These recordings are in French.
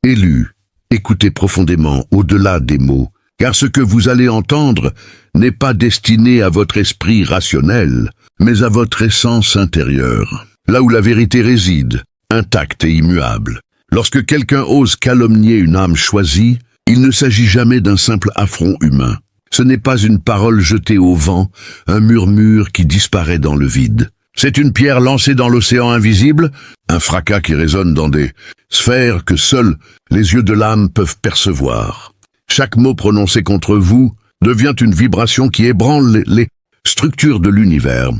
Élus, écoutez profondément au-delà des mots, car ce que vous allez entendre n'est pas destiné à votre esprit rationnel, mais à votre essence intérieure, là où la vérité réside, intacte et immuable. Lorsque quelqu'un ose calomnier une âme choisie, il ne s'agit jamais d'un simple affront humain. Ce n'est pas une parole jetée au vent, un murmure qui disparaît dans le vide. C'est une pierre lancée dans l'océan invisible, un fracas qui résonne dans des sphères que seuls les yeux de l'âme peuvent percevoir. Chaque mot prononcé contre vous devient une vibration qui ébranle les structures de l'univers.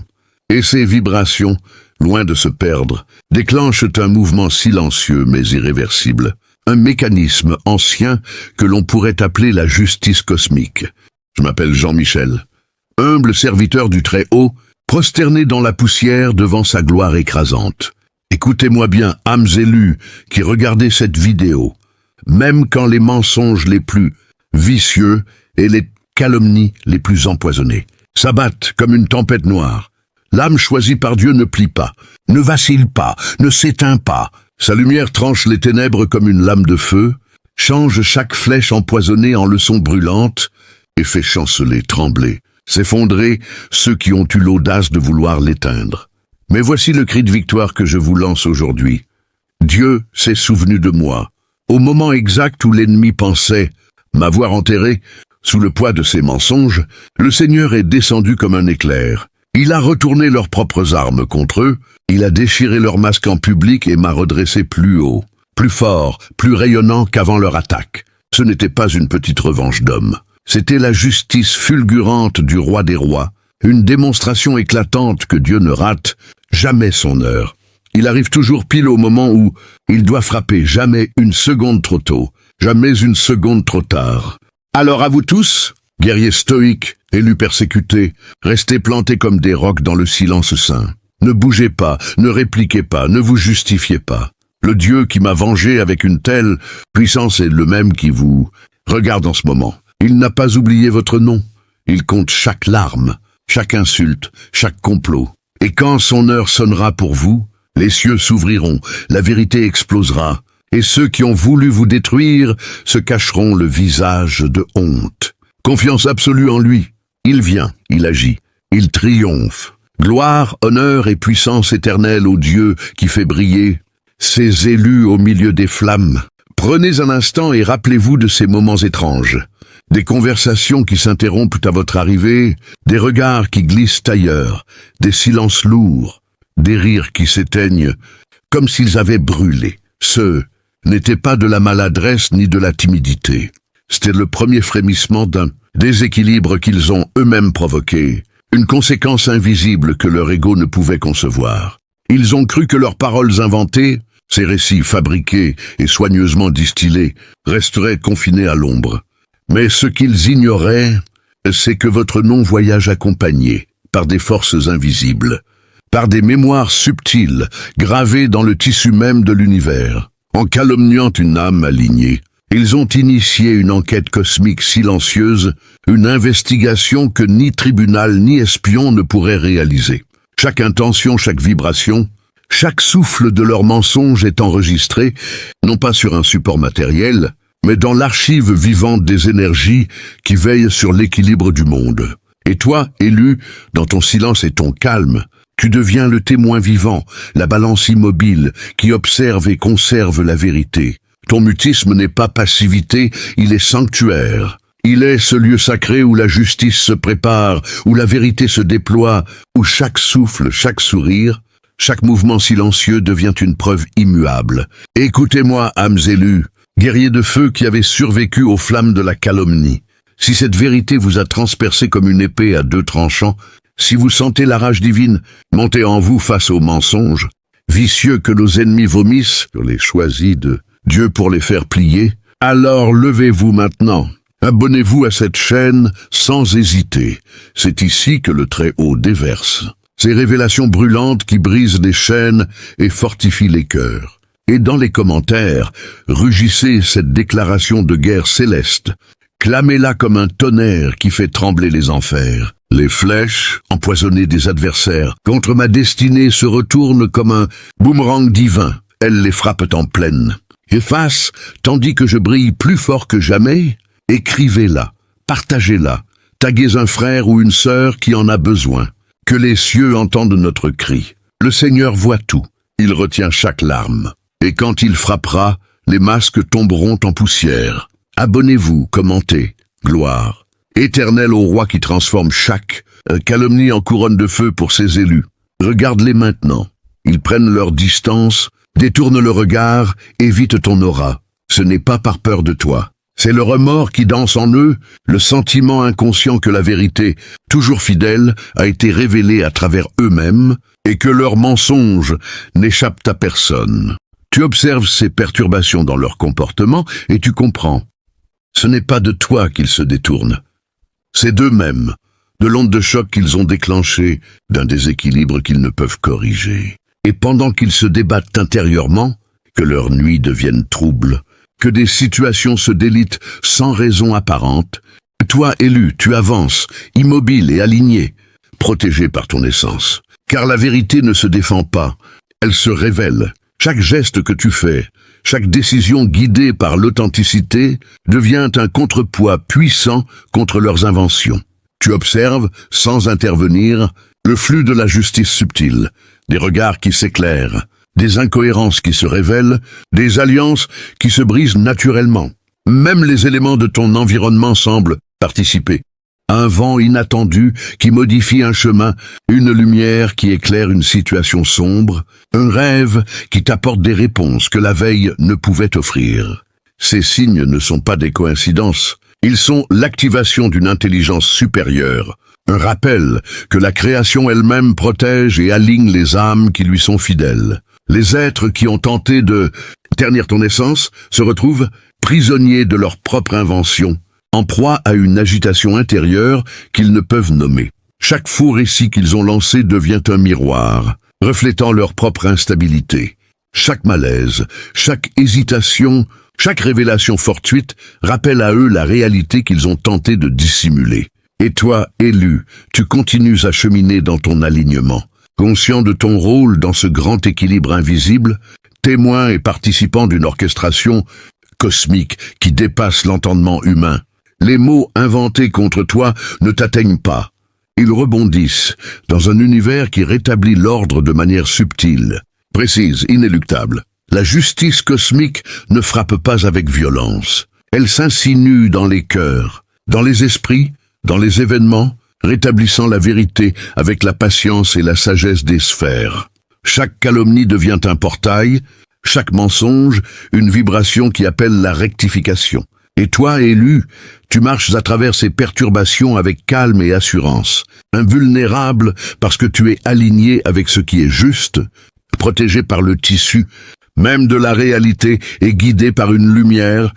Et ces vibrations, loin de se perdre, déclenchent un mouvement silencieux mais irréversible. Un mécanisme ancien que l'on pourrait appeler la justice cosmique. Je m'appelle Jean-Michel, humble serviteur du Très-Haut, prosterné dans la poussière devant sa gloire écrasante. Écoutez-moi bien, âmes élues qui regardez cette vidéo. Même quand les mensonges les plus vicieux et les calomnies les plus empoisonnées s'abattent comme une tempête noire, l'âme choisie par Dieu ne plie pas, ne vacille pas, ne s'éteint pas. Sa lumière tranche les ténèbres comme une lame de feu, change chaque flèche empoisonnée en leçon brûlante et fait chanceler, trembler, s'effondrer ceux qui ont eu l'audace de vouloir l'éteindre. Mais voici le cri de victoire que je vous lance aujourd'hui. Dieu s'est souvenu de moi, au moment exact où l'ennemi pensait m'avoir enterré sous le poids de ses mensonges. Le Seigneur est descendu comme un éclair. Il a retourné leurs propres armes contre eux, il a déchiré leur masque en public et m'a redressé plus haut, plus fort, plus rayonnant qu'avant leur attaque. Ce n'était pas une petite revanche d'homme. C'était la justice fulgurante du roi des rois, une démonstration éclatante que Dieu ne rate jamais son heure. Il arrive toujours pile au moment où il doit frapper, jamais une seconde trop tôt, jamais une seconde trop tard. Alors à vous tous, guerriers stoïques, élus persécutés, restez plantés comme des rocs dans le silence saint. Ne bougez pas, ne répliquez pas, ne vous justifiez pas. Le Dieu qui m'a vengé avec une telle puissance est le même qui vous regarde en ce moment. Il n'a pas oublié votre nom. Il compte chaque larme, chaque insulte, chaque complot. Et quand son heure sonnera pour vous, les cieux s'ouvriront, la vérité explosera, et ceux qui ont voulu vous détruire se cacheront le visage de honte. Confiance absolue en lui. Il vient, il agit, il triomphe. Gloire, honneur et puissance éternelle au Dieu qui fait briller ses élus au milieu des flammes. Prenez un instant et rappelez-vous de ces moments étranges. Des conversations qui s'interrompent à votre arrivée, des regards qui glissent ailleurs, des silences lourds, des rires qui s'éteignent comme s'ils avaient brûlé. Ce n'était pas de la maladresse ni de la timidité. C'était le premier frémissement d'un déséquilibre qu'ils ont eux-mêmes provoqué, une conséquence invisible que leur ego ne pouvait concevoir. Ils ont cru que leurs paroles inventées, ces récits fabriqués et soigneusement distillés, resteraient confinés à l'ombre. Mais ce qu'ils ignoraient, c'est que votre nom voyage accompagné par des forces invisibles, par des mémoires subtiles gravées dans le tissu même de l'univers. En calomniant une âme alignée, ils ont initié une enquête cosmique silencieuse, une investigation que ni tribunal ni espion ne pourrait réaliser. Chaque intention, chaque vibration, chaque souffle de leur mensonge est enregistré, non pas sur un support matériel, mais dans l'archive vivante des énergies qui veillent sur l'équilibre du monde. Et toi, élu, dans ton silence et ton calme, tu deviens le témoin vivant, la balance immobile qui observe et conserve la vérité. Ton mutisme n'est pas passivité, il est sanctuaire. Il est ce lieu sacré où la justice se prépare, où la vérité se déploie, où chaque souffle, chaque sourire, chaque mouvement silencieux devient une preuve immuable. Écoutez-moi, âmes élues, guerriers de feu qui avez survécu aux flammes de la calomnie. Si cette vérité vous a transpercé comme une épée à deux tranchants, si vous sentez la rage divine monter en vous face aux mensonges, vicieux que nos ennemis vomissent sur les choisis de Dieu pour les faire plier, alors levez-vous maintenant. Abonnez-vous à cette chaîne sans hésiter. C'est ici que le Très-Haut déverse ces révélations brûlantes qui brisent les chaînes et fortifient les cœurs. Et dans les commentaires, rugissez cette déclaration de guerre céleste. Clamez-la comme un tonnerre qui fait trembler les enfers. Les flèches, empoisonnées des adversaires, contre ma destinée se retournent comme un boomerang divin. Elles les frappent en pleine. Efface, tandis que je brille plus fort que jamais, écrivez-la, partagez-la, taguez un frère ou une sœur qui en a besoin. Que les cieux entendent notre cri. Le Seigneur voit tout, il retient chaque larme. Et quand il frappera, les masques tomberont en poussière. Abonnez-vous, commentez, gloire. Éternel au roi qui transforme chaque calomnie en couronne de feu pour ses élus. Regarde-les maintenant. Ils prennent leur distance, détournent le regard, évitent ton aura. Ce n'est pas par peur de toi. C'est le remords qui danse en eux, le sentiment inconscient que la vérité, toujours fidèle, a été révélée à travers eux-mêmes et que leurs mensonges n'échappent à personne. Tu observes ces perturbations dans leur comportement et tu comprends. Ce n'est pas de toi qu'ils se détournent. C'est d'eux-mêmes, de l'onde de choc qu'ils ont déclenchée, d'un déséquilibre qu'ils ne peuvent corriger. Et pendant qu'ils se débattent intérieurement, que leurs nuits deviennent troubles, que des situations se délitent sans raison apparente, toi, élu, tu avances, immobile et aligné, protégé par ton essence. Car la vérité ne se défend pas, elle se révèle. Chaque geste que tu fais, chaque décision guidée par l'authenticité devient un contrepoids puissant contre leurs inventions. Tu observes, sans intervenir, le flux de la justice subtile, des regards qui s'éclairent, des incohérences qui se révèlent, des alliances qui se brisent naturellement. Même les éléments de ton environnement semblent participer. Un vent inattendu qui modifie un chemin, une lumière qui éclaire une situation sombre, un rêve qui t'apporte des réponses que la veille ne pouvait offrir. Ces signes ne sont pas des coïncidences, ils sont l'activation d'une intelligence supérieure, un rappel que la création elle-même protège et aligne les âmes qui lui sont fidèles. Les êtres qui ont tenté de ternir ton essence se retrouvent prisonniers de leur propre invention, en proie à une agitation intérieure qu'ils ne peuvent nommer. Chaque faux récit qu'ils ont lancé devient un miroir, reflétant leur propre instabilité. Chaque malaise, chaque hésitation, chaque révélation fortuite rappelle à eux la réalité qu'ils ont tenté de dissimuler. Et toi, élu, tu continues à cheminer dans ton alignement. Conscient de ton rôle dans ce grand équilibre invisible, témoin et participant d'une orchestration cosmique qui dépasse l'entendement humain. Les mots inventés contre toi ne t'atteignent pas. Ils rebondissent dans un univers qui rétablit l'ordre de manière subtile, précise, inéluctable. La justice cosmique ne frappe pas avec violence. Elle s'insinue dans les cœurs, dans les esprits, dans les événements, rétablissant la vérité avec la patience et la sagesse des sphères. Chaque calomnie devient un portail, chaque mensonge une vibration qui appelle la rectification. Et toi, élu, tu marches à travers ces perturbations avec calme et assurance, invulnérable parce que tu es aligné avec ce qui est juste, protégé par le tissu, même de la réalité et guidé par une lumière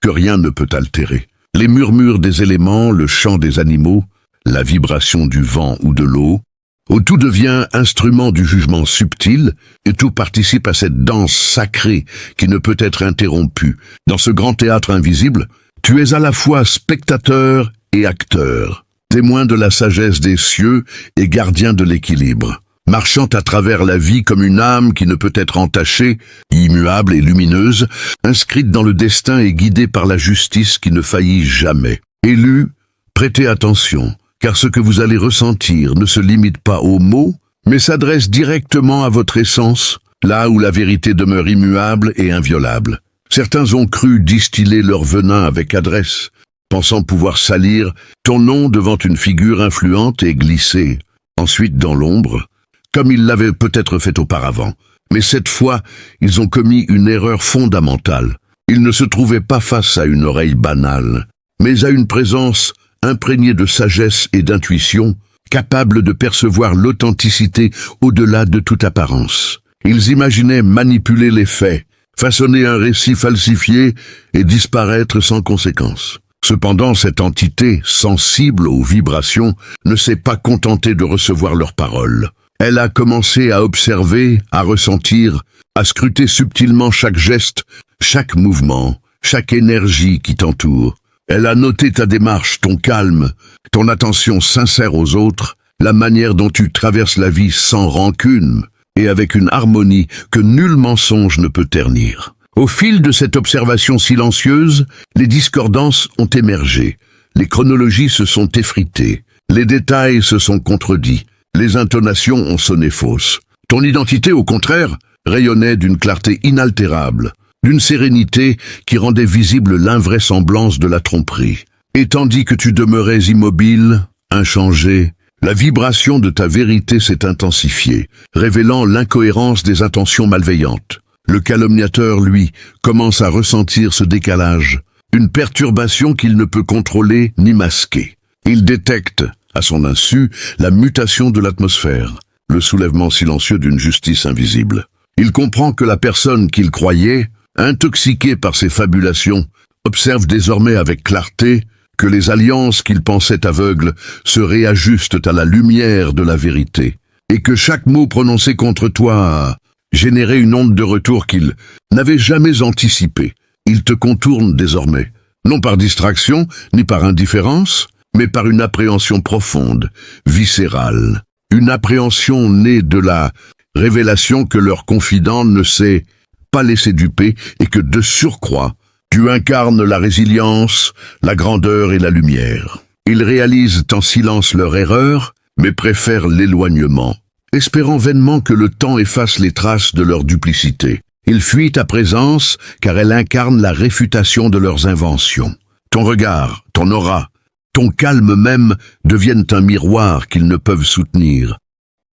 que rien ne peut altérer. Les murmures des éléments, le chant des animaux, la vibration du vent ou de l'eau, où tout devient instrument du jugement subtil et tout participe à cette danse sacrée qui ne peut être interrompue. Dans ce grand théâtre invisible, tu es à la fois spectateur et acteur, témoin de la sagesse des cieux et gardien de l'équilibre, marchant à travers la vie comme une âme qui ne peut être entachée, immuable et lumineuse, inscrite dans le destin et guidée par la justice qui ne faillit jamais. Élu, prêtez attention. Car ce que vous allez ressentir ne se limite pas aux mots, mais s'adresse directement à votre essence, là où la vérité demeure immuable et inviolable. Certains ont cru distiller leur venin avec adresse, pensant pouvoir salir ton nom devant une figure influente et glisser, ensuite dans l'ombre, comme ils l'avaient peut-être fait auparavant. Mais cette fois, ils ont commis une erreur fondamentale. Ils ne se trouvaient pas face à une oreille banale, mais à une présence imprégné de sagesse et d'intuition, capable de percevoir l'authenticité au-delà de toute apparence. Ils imaginaient manipuler les faits, façonner un récit falsifié et disparaître sans conséquence. Cependant, cette entité, sensible aux vibrations, ne s'est pas contentée de recevoir leurs paroles. Elle a commencé à observer, à ressentir, à scruter subtilement chaque geste, chaque mouvement, chaque énergie qui t'entoure. Elle a noté ta démarche, ton calme, ton attention sincère aux autres, la manière dont tu traverses la vie sans rancune et avec une harmonie que nul mensonge ne peut ternir. Au fil de cette observation silencieuse, les discordances ont émergé. Les chronologies se sont effritées. Les détails se sont contredits. Les intonations ont sonné fausses. Ton identité, au contraire, rayonnait d'une clarté inaltérable, d'une sérénité qui rendait visible l'invraisemblance de la tromperie. Et tandis que tu demeurais immobile, inchangé, la vibration de ta vérité s'est intensifiée, révélant l'incohérence des intentions malveillantes. Le calomniateur, lui, commence à ressentir ce décalage, une perturbation qu'il ne peut contrôler ni masquer. Il détecte, à son insu, la mutation de l'atmosphère, le soulèvement silencieux d'une justice invisible. Il comprend que la personne qu'il croyait, intoxiquée par ses fabulations, observe désormais avec clarté que les alliances qu'il pensait aveugles se réajustent à la lumière de la vérité, et que chaque mot prononcé contre toi a généré une onde de retour qu'il n'avait jamais anticipée. Il te contourne désormais, non par distraction ni par indifférence, mais par une appréhension profonde, viscérale, une appréhension née de la révélation que leur confident ne s'est pas laissé duper et que, de surcroît, tu incarnes la résilience, la grandeur et la lumière. Ils réalisent en silence leur erreur, mais préfèrent l'éloignement, espérant vainement que le temps efface les traces de leur duplicité. Ils fuient ta présence, car elle incarne la réfutation de leurs inventions. Ton regard, ton aura, ton calme même deviennent un miroir qu'ils ne peuvent soutenir.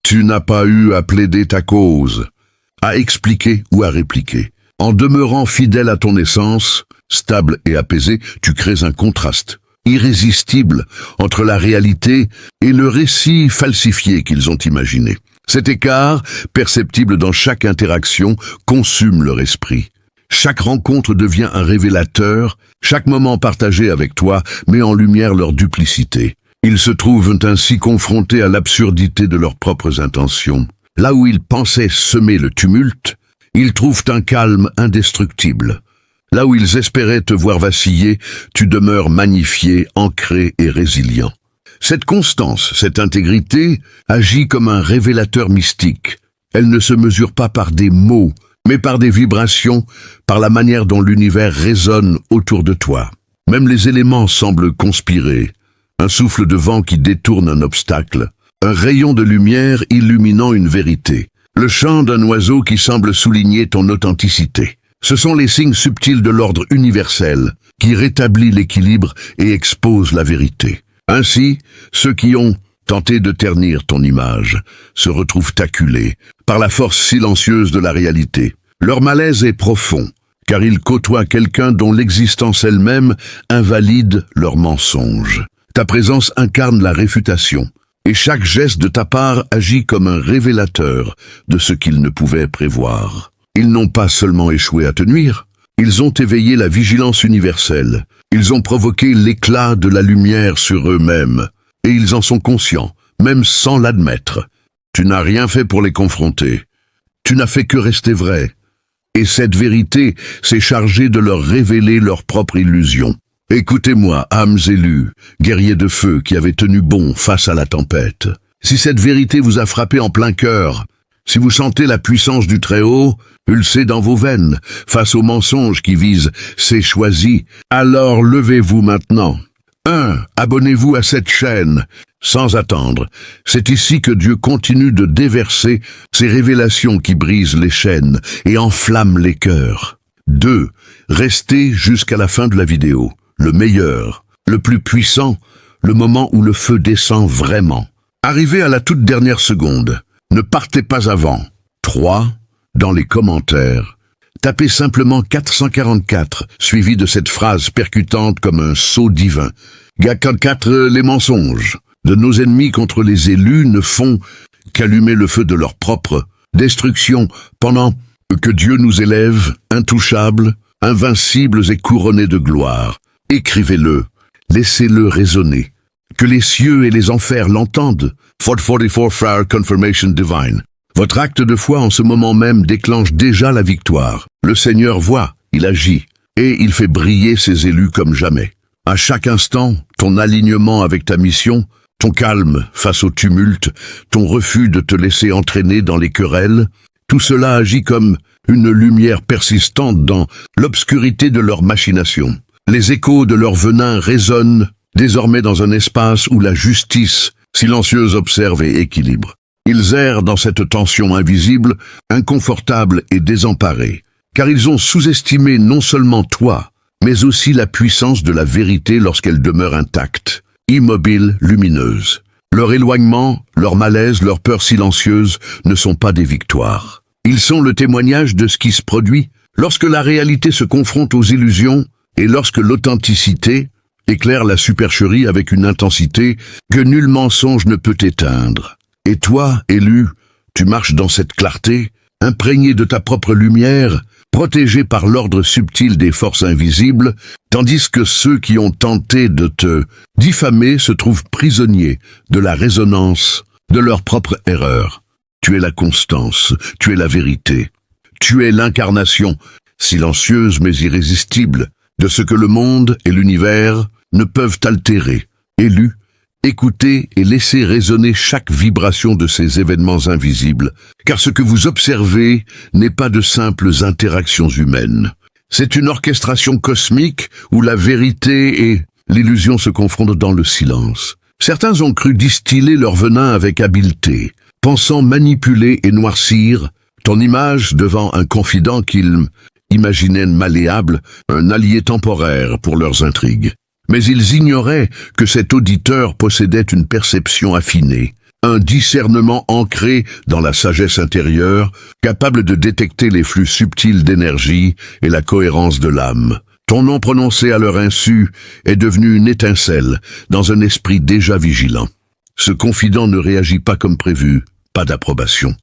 Tu n'as pas eu à plaider ta cause, à expliquer ou à répliquer. En demeurant fidèle à ton essence, stable et apaisé, tu crées un contraste irrésistible entre la réalité et le récit falsifié qu'ils ont imaginé. Cet écart, perceptible dans chaque interaction, consume leur esprit. Chaque rencontre devient un révélateur, chaque moment partagé avec toi met en lumière leur duplicité. Ils se trouvent ainsi confrontés à l'absurdité de leurs propres intentions. Là où ils pensaient semer le tumulte, ils trouvent un calme indestructible. Là où ils espéraient te voir vaciller, tu demeures magnifié, ancré et résilient. Cette constance, cette intégrité, agit comme un révélateur mystique. Elle ne se mesure pas par des mots, mais par des vibrations, par la manière dont l'univers résonne autour de toi. Même les éléments semblent conspirer. Un souffle de vent qui détourne un obstacle, un rayon de lumière illuminant une vérité, le chant d'un oiseau qui semble souligner ton authenticité. Ce sont les signes subtils de l'ordre universel qui rétablit l'équilibre et expose la vérité. Ainsi, ceux qui ont tenté de ternir ton image se retrouvent acculés par la force silencieuse de la réalité. Leur malaise est profond, car ils côtoient quelqu'un dont l'existence elle-même invalide leurs mensonges. Ta présence incarne la réfutation, et chaque geste de ta part agit comme un révélateur de ce qu'ils ne pouvaient prévoir. Ils n'ont pas seulement échoué à te nuire, ils ont éveillé la vigilance universelle, ils ont provoqué l'éclat de la lumière sur eux-mêmes, et ils en sont conscients, même sans l'admettre. Tu n'as rien fait pour les confronter, tu n'as fait que rester vrai, et cette vérité s'est chargée de leur révéler leur propre illusion. Écoutez-moi, âmes élues, guerriers de feu qui avez tenu bon face à la tempête. Si cette vérité vous a frappé en plein cœur, si vous sentez la puissance du Très-Haut pulser dans vos veines face aux mensonges qui visent ces choisis, alors levez-vous maintenant. 1. Abonnez-vous à cette chaîne, sans attendre. C'est ici que Dieu continue de déverser ses révélations qui brisent les chaînes et enflamment les cœurs. 2. Restez jusqu'à la fin de la vidéo. Le meilleur, le plus puissant, le moment où le feu descend vraiment. Arrivez à la toute dernière seconde. Ne partez pas avant. 3. Dans les commentaires, tapez simplement 444, suivi de cette phrase percutante comme un sceau divin. Gak 4, les mensonges de nos ennemis contre les élus ne font qu'allumer le feu de leur propre destruction pendant que Dieu nous élève, intouchables, invincibles et couronnés de gloire. Écrivez-le, laissez-le résonner. Que les cieux et les enfers l'entendent. 444 Fire Confirmation Divine. Votre acte de foi en ce moment même déclenche déjà la victoire. Le Seigneur voit, il agit, et il fait briller ses élus comme jamais. À chaque instant, ton alignement avec ta mission, ton calme face au tumulte, ton refus de te laisser entraîner dans les querelles, tout cela agit comme une lumière persistante dans l'obscurité de leurs machinations. Les échos de leur venin résonnent désormais dans un espace où la justice silencieuse observe et équilibre. Ils errent dans cette tension invisible, inconfortable et désemparée, car ils ont sous-estimé non seulement toi, mais aussi la puissance de la vérité lorsqu'elle demeure intacte, immobile, lumineuse. Leur éloignement, leur malaise, leur peur silencieuse ne sont pas des victoires. Ils sont le témoignage de ce qui se produit lorsque la réalité se confronte aux illusions et lorsque l'authenticité éclaire la supercherie avec une intensité que nul mensonge ne peut éteindre. Et toi, élu, tu marches dans cette clarté, imprégné de ta propre lumière, protégé par l'ordre subtil des forces invisibles, tandis que ceux qui ont tenté de te diffamer se trouvent prisonniers de la résonance de leur propre erreur. Tu es la constance, tu es la vérité, tu es l'incarnation, silencieuse mais irrésistible, de ce que le monde et l'univers ne peuvent altérer. Élu, écoutez et laissez résonner chaque vibration de ces événements invisibles, car ce que vous observez n'est pas de simples interactions humaines. C'est une orchestration cosmique où la vérité et l'illusion se confondent dans le silence. Certains ont cru distiller leur venin avec habileté, pensant manipuler et noircir ton image devant un confident qu'ils imaginaient malléable, un allié temporaire pour leurs intrigues. Mais ils ignoraient que cet auditeur possédait une perception affinée, un discernement ancré dans la sagesse intérieure, capable de détecter les flux subtils d'énergie et la cohérence de l'âme. Ton nom prononcé à leur insu est devenu une étincelle dans un esprit déjà vigilant. Ce confident ne réagit pas comme prévu, pas d'approbation,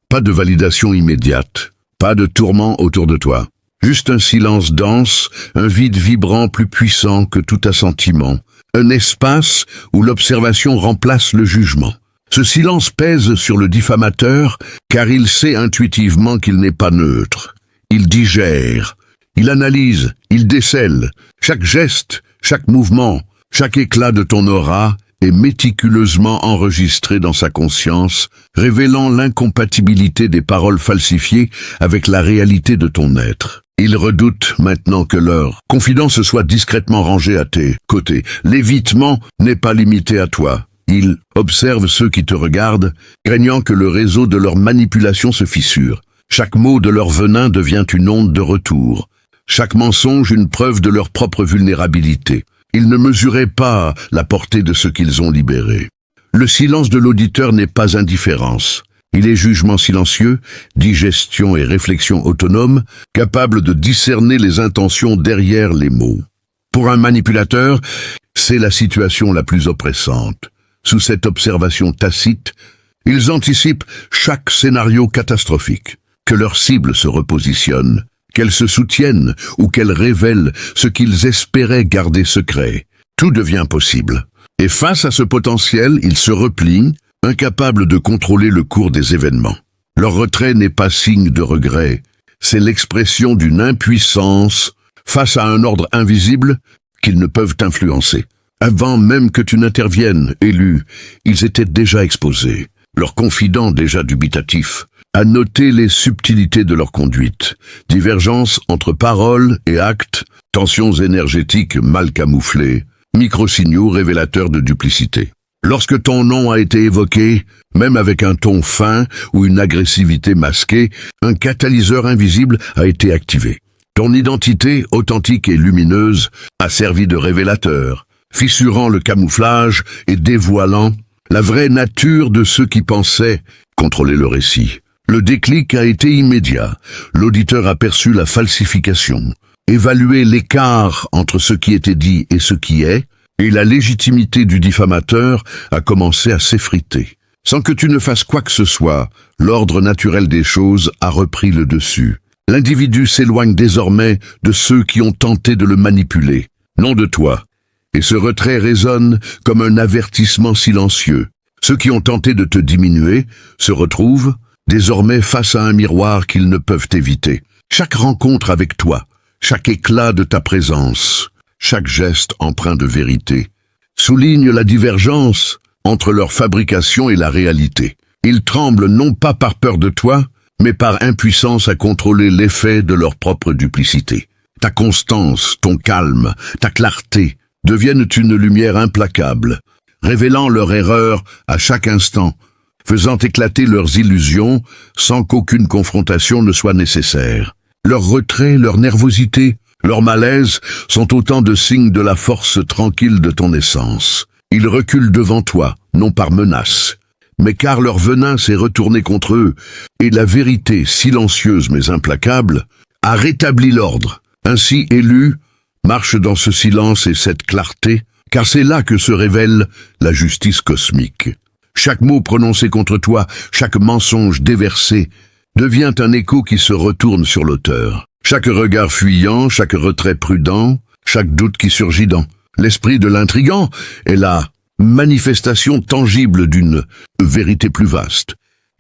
pas de validation immédiate, pas de tourment autour de toi. Juste un silence dense, un vide vibrant plus puissant que tout assentiment, un espace où l'observation remplace le jugement. Ce silence pèse sur le diffamateur, car il sait intuitivement qu'il n'est pas neutre. Il digère, il analyse, il décèle. Chaque geste, chaque mouvement, chaque éclat de ton aura est méticuleusement enregistré dans sa conscience, révélant l'incompatibilité des paroles falsifiées avec la réalité de ton être. Ils redoutent maintenant que leur confidence soit discrètement rangée à tes côtés. L'évitement n'est pas limité à toi. Ils observent ceux qui te regardent, craignant que le réseau de leur manipulation se fissure. Chaque mot de leur venin devient une onde de retour. Chaque mensonge une preuve de leur propre vulnérabilité. Ils ne mesuraient pas la portée de ce qu'ils ont libéré. Le silence de l'auditeur n'est pas indifférence. Il est jugement silencieux, digestion et réflexion autonome, capable de discerner les intentions derrière les mots. Pour un manipulateur, c'est la situation la plus oppressante. Sous cette observation tacite, ils anticipent chaque scénario catastrophique. Que leur cible se repositionne, qu'elle se soutienne ou qu'elle révèle ce qu'ils espéraient garder secret. Tout devient possible. Et face à ce potentiel, ils se replient, incapables de contrôler le cours des événements. Leur retrait n'est pas signe de regret, c'est l'expression d'une impuissance face à un ordre invisible qu'ils ne peuvent influencer. Avant même que tu n'interviennes, élu, ils étaient déjà exposés, leurs confidents déjà dubitatifs, à noter les subtilités de leur conduite, divergences entre paroles et actes, tensions énergétiques mal camouflées, microsignaux révélateurs de duplicité. Lorsque ton nom a été évoqué, même avec un ton fin ou une agressivité masquée, un catalyseur invisible a été activé. Ton identité, authentique et lumineuse, a servi de révélateur, fissurant le camouflage et dévoilant la vraie nature de ceux qui pensaient contrôler le récit. Le déclic a été immédiat. L'auditeur a perçu la falsification, évalué l'écart entre ce qui était dit et ce qui est, et la légitimité du diffamateur a commencé à s'effriter. Sans que tu ne fasses quoi que ce soit, l'ordre naturel des choses a repris le dessus. L'individu s'éloigne désormais de ceux qui ont tenté de le manipuler, non de toi. Et ce retrait résonne comme un avertissement silencieux. Ceux qui ont tenté de te diminuer se retrouvent désormais face à un miroir qu'ils ne peuvent éviter. Chaque rencontre avec toi, chaque éclat de ta présence, chaque geste empreint de vérité, souligne la divergence entre leur fabrication et la réalité. Ils tremblent non pas par peur de toi, mais par impuissance à contrôler l'effet de leur propre duplicité. Ta constance, ton calme, ta clarté deviennent une lumière implacable, révélant leur erreur à chaque instant, faisant éclater leurs illusions sans qu'aucune confrontation ne soit nécessaire. Leur retrait, leur nervosité, leur malaise sont autant de signes de la force tranquille de ton essence. Ils reculent devant toi, non par menace, mais car leur venin s'est retourné contre eux, et la vérité, silencieuse mais implacable, a rétabli l'ordre. Ainsi élus, marche dans ce silence et cette clarté, car c'est là que se révèle la justice cosmique. Chaque mot prononcé contre toi, chaque mensonge déversé, devient un écho qui se retourne sur l'auteur. Chaque regard fuyant, chaque retrait prudent, chaque doute qui surgit dans l'esprit de l'intrigant est la manifestation tangible d'une vérité plus vaste.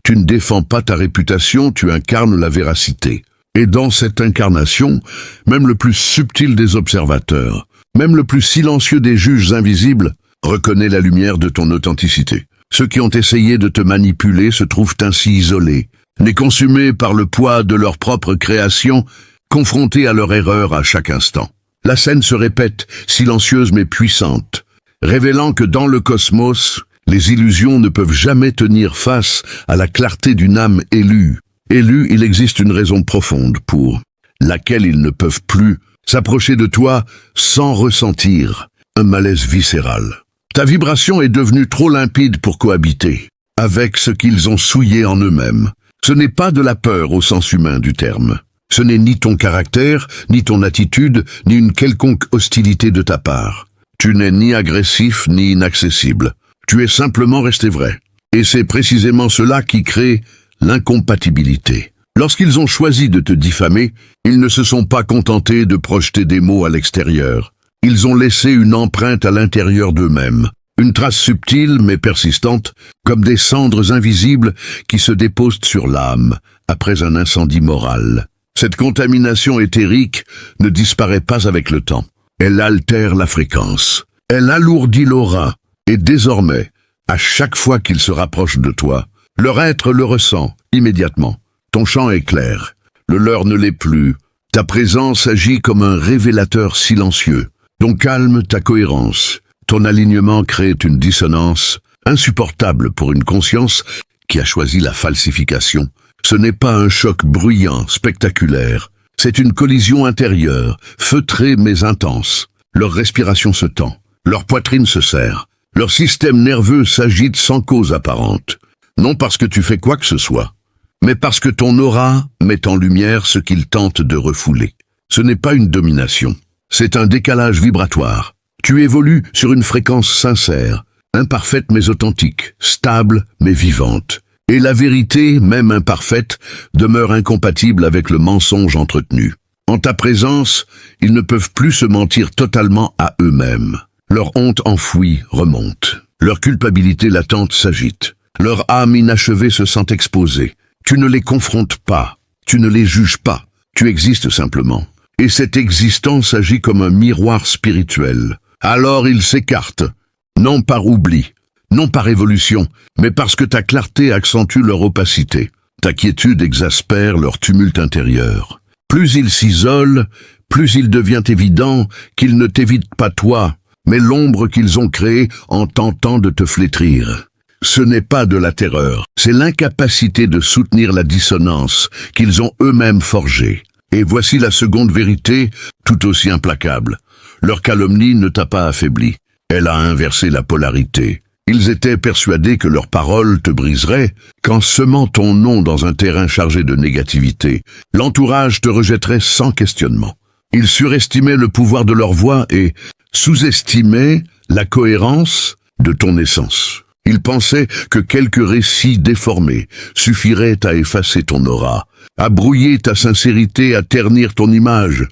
Tu ne défends pas ta réputation, tu incarnes la véracité. Et dans cette incarnation, même le plus subtil des observateurs, même le plus silencieux des juges invisibles, reconnaît la lumière de ton authenticité. Ceux qui ont essayé de te manipuler se trouvent ainsi isolés, nés consumés par le poids de leur propre création, confrontés à leur erreur à chaque instant. La scène se répète, silencieuse mais puissante, révélant que dans le cosmos, les illusions ne peuvent jamais tenir face à la clarté d'une âme élue. Élus, il existe une raison profonde pour laquelle ils ne peuvent plus s'approcher de toi sans ressentir un malaise viscéral. Ta vibration est devenue trop limpide pour cohabiter avec ce qu'ils ont souillé en eux-mêmes. Ce n'est pas de la peur au sens humain du terme. Ce n'est ni ton caractère, ni ton attitude, ni une quelconque hostilité de ta part. Tu n'es ni agressif, ni inaccessible. Tu es simplement resté vrai. Et c'est précisément cela qui crée l'incompatibilité. Lorsqu'ils ont choisi de te diffamer, ils ne se sont pas contentés de projeter des mots à l'extérieur. Ils ont laissé une empreinte à l'intérieur d'eux-mêmes, une trace subtile mais persistante, comme des cendres invisibles qui se déposent sur l'âme après un incendie moral. Cette contamination éthérique ne disparaît pas avec le temps. Elle altère la fréquence. Elle alourdit l'aura. Et désormais, à chaque fois qu'ils se rapprochent de toi, leur être le ressent immédiatement. Ton champ est clair. Le leur ne l'est plus. Ta présence agit comme un révélateur silencieux. Ton calme, ta cohérence, ton alignement créent une dissonance insupportable pour une conscience qui a choisi la falsification. Ce n'est pas un choc bruyant, spectaculaire. C'est une collision intérieure, feutrée mais intense. Leur respiration se tend, leur poitrine se serre, leur système nerveux s'agite sans cause apparente. Non parce que tu fais quoi que ce soit, mais parce que ton aura met en lumière ce qu'ils tentent de refouler. Ce n'est pas une domination, c'est un décalage vibratoire. Tu évolues sur une fréquence sincère, imparfaite mais authentique, stable mais vivante. Et la vérité, même imparfaite, demeure incompatible avec le mensonge entretenu. En ta présence, ils ne peuvent plus se mentir totalement à eux-mêmes. Leur honte enfouie remonte. Leur culpabilité latente s'agite. Leur âme inachevée se sent exposée. Tu ne les confrontes pas. Tu ne les juges pas. Tu existes simplement. Et cette existence agit comme un miroir spirituel. Alors ils s'écartent, non par oubli, non par évolution, mais parce que ta clarté accentue leur opacité. Ta quiétude exaspère leur tumulte intérieur. Plus ils s'isolent, plus il devient évident qu'ils ne t'évitent pas toi, mais l'ombre qu'ils ont créée en tentant de te flétrir. Ce n'est pas de la terreur, c'est l'incapacité de soutenir la dissonance qu'ils ont eux-mêmes forgée. Et voici la seconde vérité, tout aussi implacable. Leur calomnie ne t'a pas affaibli. Elle a inversé la polarité. Ils étaient persuadés que leurs paroles te briseraient, qu'en semant ton nom dans un terrain chargé de négativité, l'entourage te rejetterait sans questionnement. Ils surestimaient le pouvoir de leur voix et sous-estimaient la cohérence de ton essence. Ils pensaient que quelques récits déformés suffiraient à effacer ton aura, à brouiller ta sincérité, à ternir ton image.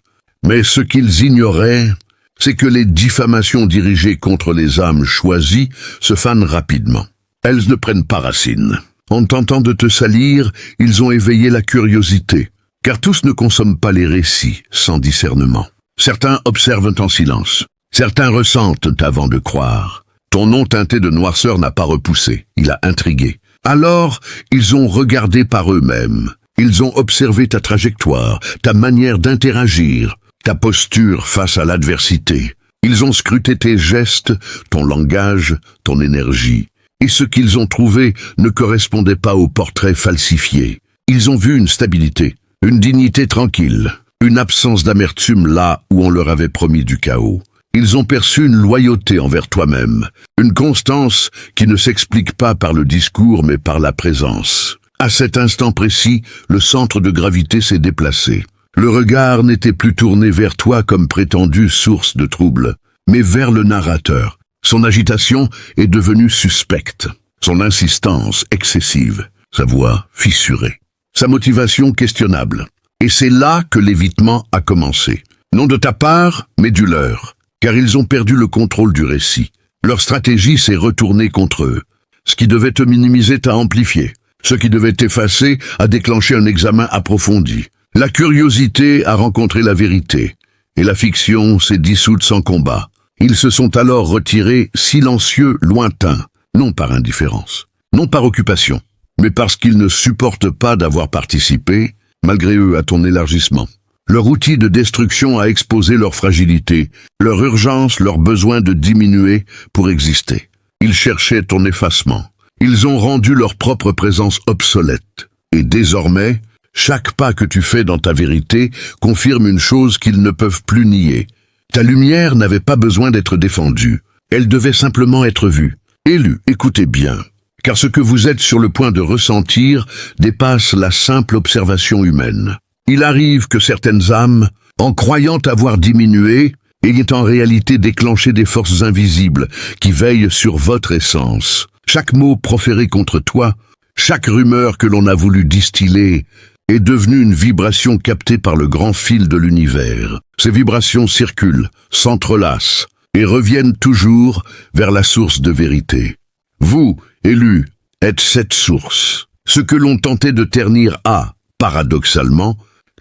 Mais ce qu'ils ignoraient, c'est que les diffamations dirigées contre les âmes choisies se fanent rapidement. Elles ne prennent pas racine. En tentant de te salir, ils ont éveillé la curiosité, car tous ne consomment pas les récits sans discernement. Certains observent en silence, certains ressentent avant de croire. Ton nom teinté de noirceur n'a pas repoussé, il a intrigué. Alors, ils ont regardé par eux-mêmes, Ils ont observé ta trajectoire, ta manière d'interagir, ta posture face à l'adversité. Ils ont scruté tes gestes, ton langage, ton énergie. Et ce qu'ils ont trouvé ne correspondait pas au portrait falsifié. Ils ont vu une stabilité, une dignité tranquille, une absence d'amertume là où on leur avait promis du chaos. Ils ont perçu une loyauté envers toi-même, une constance qui ne s'explique pas par le discours mais par la présence. À cet instant précis, le centre de gravité s'est déplacé. Le regard n'était plus tourné vers toi comme prétendue source de trouble, mais vers le narrateur. Son agitation est devenue suspecte, son insistance excessive, sa voix fissurée, sa motivation questionnable. Et c'est là que l'évitement a commencé. Non de ta part, mais du leur. Car ils ont perdu le contrôle du récit. Leur stratégie s'est retournée contre eux. Ce qui devait te minimiser t'a amplifié. Ce qui devait t'effacer a déclenché un examen approfondi. La curiosité a rencontré la vérité. Et la fiction s'est dissoute sans combat. Ils se sont alors retirés silencieux, lointains, non par indifférence, non par occupation, mais parce qu'ils ne supportent pas d'avoir participé, malgré eux, à ton élargissement. Leur outil de destruction a exposé leur fragilité, leur urgence, leur besoin de diminuer pour exister. Ils cherchaient ton effacement. Ils ont rendu leur propre présence obsolète. Et désormais, chaque pas que tu fais dans ta vérité confirme une chose qu'ils ne peuvent plus nier. Ta lumière n'avait pas besoin d'être défendue. Elle devait simplement être vue. Élue, écoutez bien. Car ce que vous êtes sur le point de ressentir dépasse la simple observation humaine. Il arrive que certaines âmes, en croyant avoir diminué, aient en réalité déclenché des forces invisibles qui veillent sur votre essence. Chaque mot proféré contre toi, chaque rumeur que l'on a voulu distiller, est devenue une vibration captée par le grand fil de l'univers. Ces vibrations circulent, s'entrelacent, et reviennent toujours vers la source de vérité. Vous, élus, êtes cette source. Ce que l'on tentait de ternir a, paradoxalement,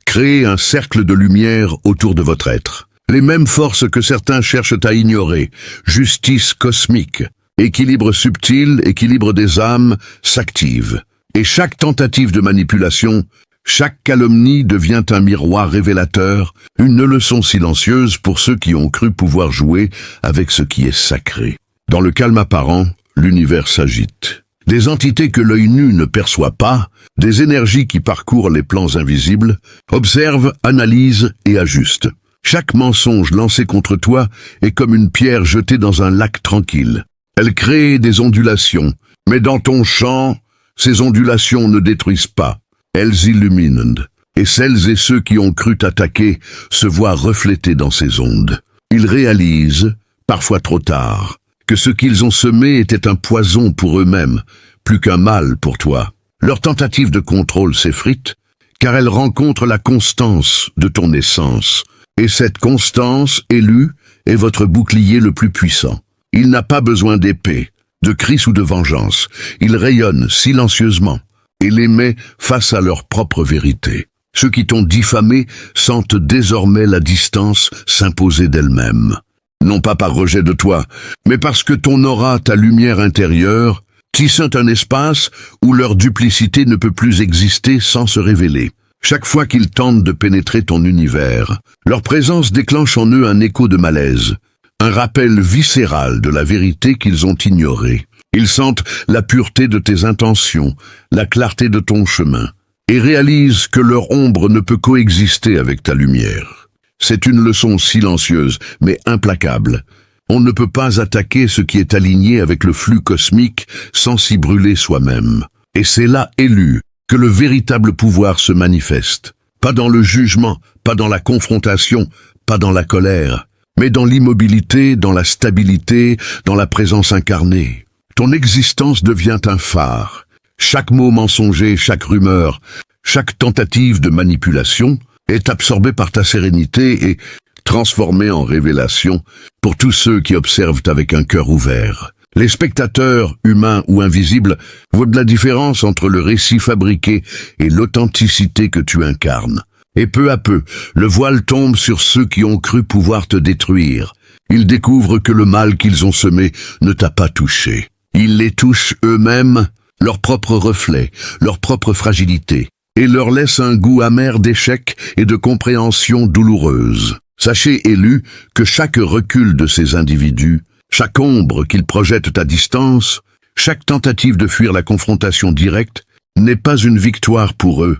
créé un cercle de lumière autour de votre être. Les mêmes forces que certains cherchent à ignorer, justice cosmique, équilibre subtil, équilibre des âmes, s'active. Et chaque tentative de manipulation, chaque calomnie devient un miroir révélateur, une leçon silencieuse pour ceux qui ont cru pouvoir jouer avec ce qui est sacré. Dans le calme apparent, l'univers s'agite. Des entités que l'œil nu ne perçoit pas, des énergies qui parcourent les plans invisibles, observent, analysent et ajustent. Chaque mensonge lancé contre toi est comme une pierre jetée dans un lac tranquille. Elle crée des ondulations, mais dans ton champ, ces ondulations ne détruisent pas, elles illuminent. Et celles et ceux qui ont cru t'attaquer se voient reflétés dans ces ondes. Ils réalisent, parfois trop tard, que ce qu'ils ont semé était un poison pour eux-mêmes, plus qu'un mal pour toi. Leur tentative de contrôle s'effrite, car elle rencontre la constance de ton essence. Et cette constance, élue, est votre bouclier le plus puissant. Il n'a pas besoin d'épée, de cris ou de vengeance. Il rayonne silencieusement et les met face à leur propre vérité. Ceux qui t'ont diffamé sentent désormais la distance s'imposer d'elle-même. Non pas par rejet de toi, mais parce que ton aura, ta lumière intérieure, tissent un espace où leur duplicité ne peut plus exister sans se révéler. Chaque fois qu'ils tentent de pénétrer ton univers, leur présence déclenche en eux un écho de malaise, un rappel viscéral de la vérité qu'ils ont ignorée. Ils sentent la pureté de tes intentions, la clarté de ton chemin, et réalisent que leur ombre ne peut coexister avec ta lumière. C'est une leçon silencieuse, mais implacable. On ne peut pas attaquer ce qui est aligné avec le flux cosmique sans s'y brûler soi-même. Et c'est là, élu, que le véritable pouvoir se manifeste. Pas dans le jugement, pas dans la confrontation, pas dans la colère, mais dans l'immobilité, dans la stabilité, dans la présence incarnée. Ton existence devient un phare. Chaque mot mensonger, chaque rumeur, chaque tentative de manipulation est absorbé par ta sérénité et transformé en révélation pour tous ceux qui observent avec un cœur ouvert. Les spectateurs, humains ou invisibles, voient de la différence entre le récit fabriqué et l'authenticité que tu incarnes. Et peu à peu, le voile tombe sur ceux qui ont cru pouvoir te détruire. Ils découvrent que le mal qu'ils ont semé ne t'a pas touché. Ils les touchent eux-mêmes, leur propre reflet, leur propre fragilité. et leur laisse un goût amer d'échec et de compréhension douloureuse. Sachez, élus, que chaque recul de ces individus, chaque ombre qu'ils projettent à distance, chaque tentative de fuir la confrontation directe, n'est pas une victoire pour eux,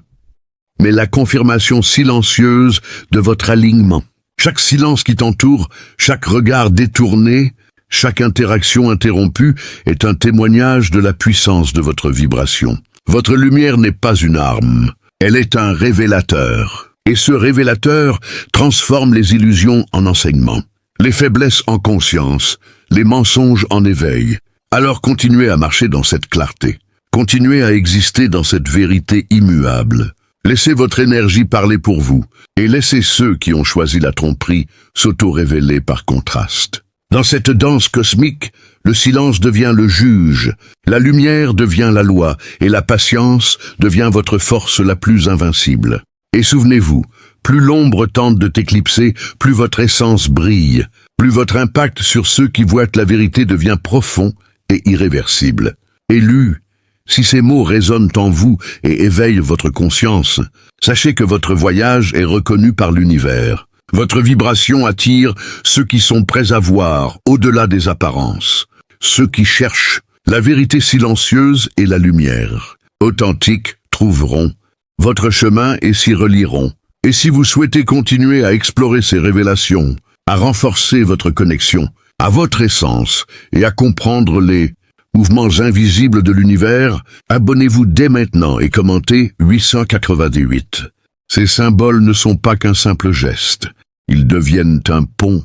mais la confirmation silencieuse de votre alignement. Chaque silence qui t'entoure, chaque regard détourné, chaque interaction interrompue est un témoignage de la puissance de votre vibration. Votre lumière n'est pas une arme, elle est un révélateur. Et ce révélateur transforme les illusions en enseignement, les faiblesses en conscience, les mensonges en éveil. Alors continuez à marcher dans cette clarté. Continuez à exister dans cette vérité immuable. Laissez votre énergie parler pour vous, et laissez ceux qui ont choisi la tromperie s'auto-révéler par contraste. Dans cette danse cosmique, le silence devient le juge, la lumière devient la loi, et la patience devient votre force la plus invincible. Et souvenez-vous, plus l'ombre tente de t'éclipser, plus votre essence brille, plus votre impact sur ceux qui voient la vérité devient profond et irréversible. Élus, si ces mots résonnent en vous et éveillent votre conscience, sachez que votre voyage est reconnu par l'univers. Votre vibration attire ceux qui sont prêts à voir au-delà des apparences, ceux qui cherchent la vérité silencieuse et la lumière. Authentiques trouveront votre chemin et s'y relieront. Et si vous souhaitez continuer à explorer ces révélations, à renforcer votre connexion à votre essence et à comprendre les mouvements invisibles de l'univers, abonnez-vous dès maintenant et commentez 898. Ces symboles ne sont pas qu'un simple geste. Ils deviennent un pont,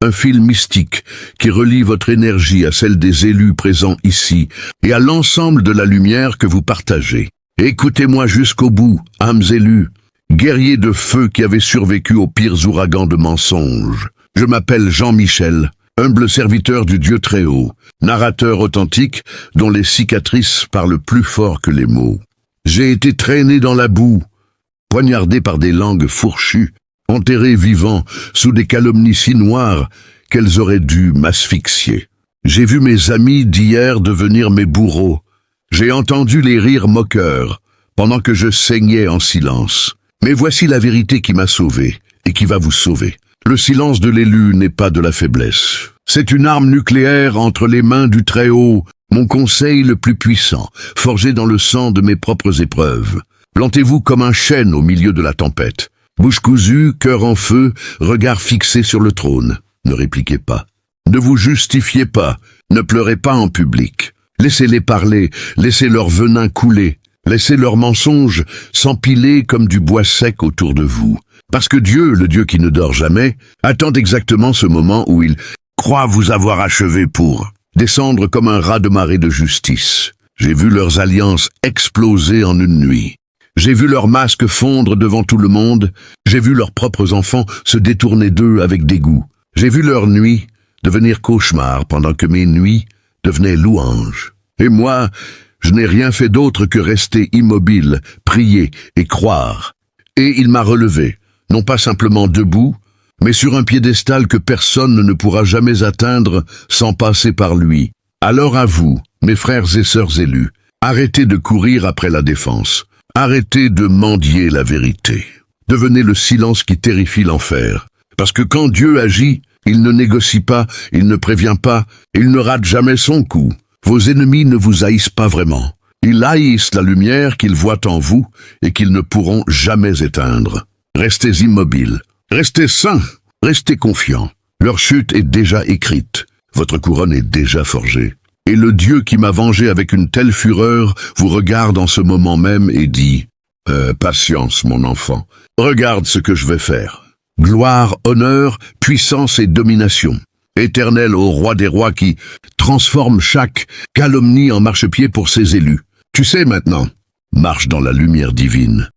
un fil mystique qui relie votre énergie à celle des élus présents ici et à l'ensemble de la lumière que vous partagez. Écoutez-moi jusqu'au bout, âmes élues, guerriers de feu qui avaient survécu aux pires ouragans de mensonges. Je m'appelle Jean-Michel, humble serviteur du Dieu Très-Haut, narrateur authentique dont les cicatrices parlent plus fort que les mots. J'ai été traîné dans la boue, poignardé par des langues fourchues, enterré vivant sous des calomnies si noires qu'elles auraient dû m'asphyxier. J'ai vu mes amis d'hier devenir mes bourreaux. J'ai entendu les rires moqueurs pendant que je saignais en silence. Mais voici la vérité qui m'a sauvé et qui va vous sauver. Le silence de l'élu n'est pas de la faiblesse. C'est une arme nucléaire entre les mains du Très-Haut, mon conseil le plus puissant, forgé dans le sang de mes propres épreuves. Plantez-vous comme un chêne au milieu de la tempête. Bouche cousue, cœur en feu, regard fixé sur le trône. Ne répliquez pas. Ne vous justifiez pas. Ne pleurez pas en public. Laissez-les parler, laissez leur venin couler. Laissez leurs mensonges s'empiler comme du bois sec autour de vous. Parce que Dieu, le Dieu qui ne dort jamais, attend exactement ce moment où il croit vous avoir achevé pour descendre comme un raz-de-marée de justice. J'ai vu leurs alliances exploser en une nuit. J'ai vu leurs masques fondre devant tout le monde. J'ai vu leurs propres enfants se détourner d'eux avec dégoût. J'ai vu leurs nuits devenir cauchemars pendant que mes nuits devenaient louanges. Et moi, je n'ai rien fait d'autre que rester immobile, prier et croire. Et il m'a relevé, non pas simplement debout, mais sur un piédestal que personne ne pourra jamais atteindre sans passer par lui. Alors à vous, mes frères et sœurs élus, arrêtez de courir après la défense. Arrêtez de mendier la vérité. Devenez le silence qui terrifie l'enfer. Parce que quand Dieu agit, il ne négocie pas, il ne prévient pas, il ne rate jamais son coup. Vos ennemis ne vous haïssent pas vraiment. Ils haïssent la lumière qu'ils voient en vous et qu'ils ne pourront jamais éteindre. Restez immobiles, restez sains, restez confiants. Leur chute est déjà écrite, votre couronne est déjà forgée. Et le Dieu qui m'a vengé avec une telle fureur vous regarde en ce moment même et dit « Patience, mon enfant, regarde ce que je vais faire. Gloire, honneur, puissance et domination. Éternel au roi des rois qui transforme chaque calomnie en marchepied pour ses élus. Tu sais maintenant, marche dans la lumière divine.